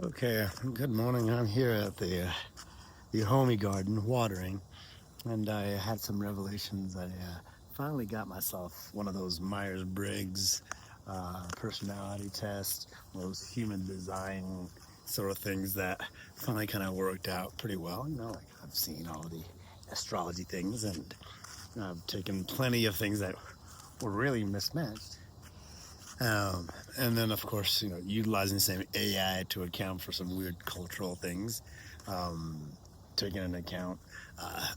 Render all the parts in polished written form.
Okay, good morning. I'm here at the homey garden watering, and I had some revelations. I finally got myself one of those Myers-Briggs personality tests, those human design sort of things that finally kind of worked out pretty well. Like I've seen all the astrology things, and I've taken plenty of things that were really mismatched. And then, of course, utilizing the same AI to account for some weird cultural things, um, taking into account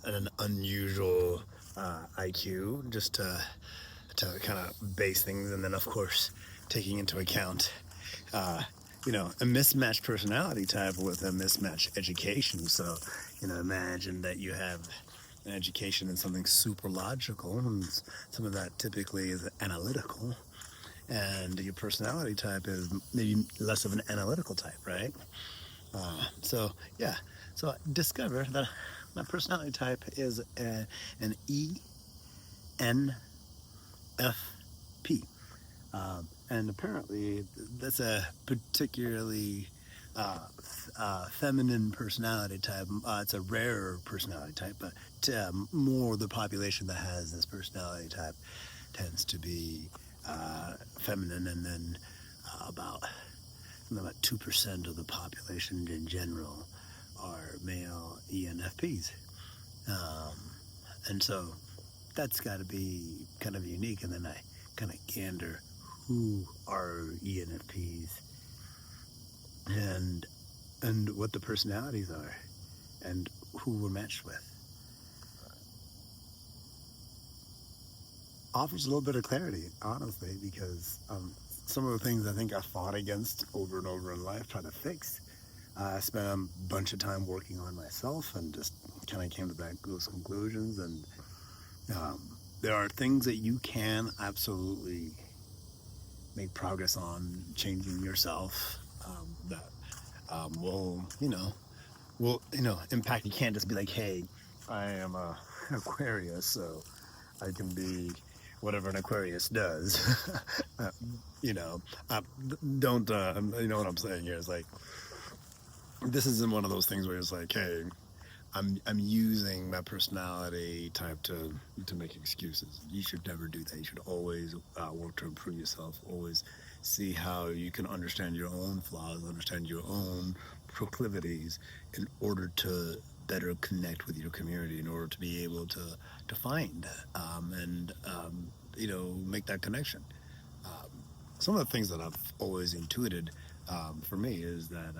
an unusual IQ, just to kind of base things, and then, of course, taking into account, uh, a mismatched personality type with a mismatched education. So, imagine that you have an education in something super logical, and some of that typically is analytical, and your personality type is maybe less of an analytical type, right? So yeah, so I discovered that my personality type is an ENFP, and apparently that's a particularly feminine personality type. It's a rarer personality type, but more of the population that has this personality type tends to be feminine, and then about 2% of the population in general are male ENFPs. Um, and so that's got to be kind of unique. And then I kind of gander who are ENFPs and what the personalities are and who we're matched with. Offers a little bit of clarity, honestly, because some of the things I think I fought against over and over in life trying to fix. I spent a bunch of time working on myself and just kind of came to those conclusions. And there are things that you can absolutely make progress on changing yourself, that will impact. You can't just be like, hey, I am a Aquarius, so I can be whatever an Aquarius does. uh, you know, don't what I'm saying here is like, this isn't one of those things where it's like, hey, I'm using my personality type to make excuses. You should never do that. You should always work to improve yourself. Always see how you can understand your own flaws, understand your own proclivities, in order to better connect with your community, in order to be able to find and make that connection. Um, some of the things that I've always intuited, for me, is that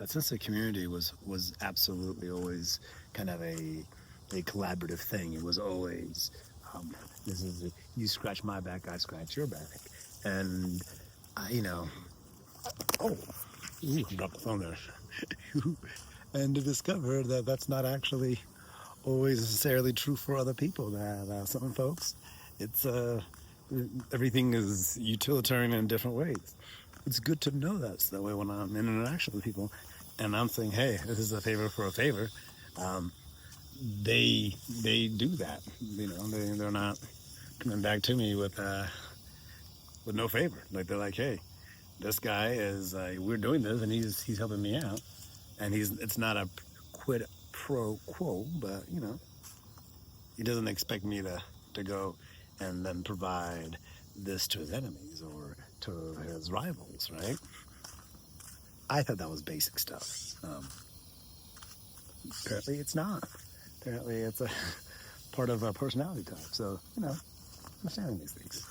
sense of community was absolutely always kind of a collaborative thing. It was always, this is you scratch my back, I scratch your back, and I, oh, you dropped the phone there, and to discover that that's not actually always necessarily true for other people. That some folks, it's everything is utilitarian in different ways. It's good to know that's that way when I'm in interaction with people, and I'm saying, hey, this is a favor for a favor. Um, they do that. They're not coming back to me with no favor. Like they're like, hey, this guy is we're doing this, and he's helping me out, and it's not a quid pro quo, but he doesn't expect me to go and then provide this to his enemies or to his rivals, right? I thought that was basic stuff. Apparently it's not. Apparently it's a part of a personality type. So, understanding these things.